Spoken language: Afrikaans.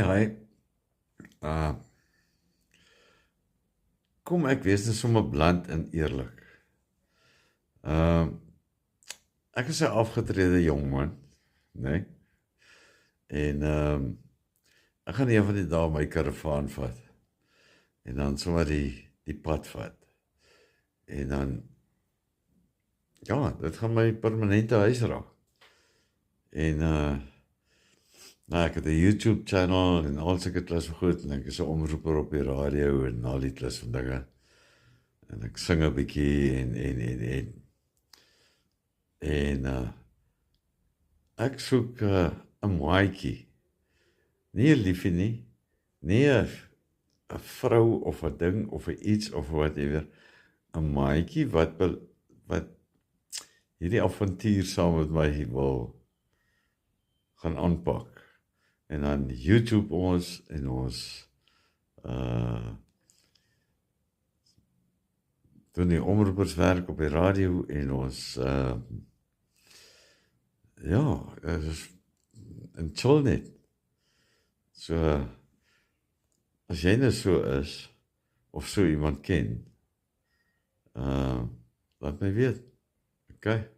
Hi. Uh, kom ek wees net sommer bland en eerlik. Uh, ek is 'n afgetrede jongman, né? Nee? En ek gaan een van die dae my karavaan vat en dan sommer die pad vat. En dan ja, dit gaan my permanente huis raak. En nou ek het 'n YouTube channel en al sulke klas van goed en ek is 'n omroeper op die radio en al die klas van dinge. En ek sing 'n bietjie en ek soek 'n maatjie. Nie 'n liefie nie, nie 'n vrou of 'n ding of 'n iets of whatever. 'n maatjie wat hierdie avontuur saam met my wil gaan aanpak. En dan YouTube ons en ons doen die omroeperswerk op die radio en ons ja, en chill net. So, as jy nou so is, of so iemand ken, laat my weet. Okay.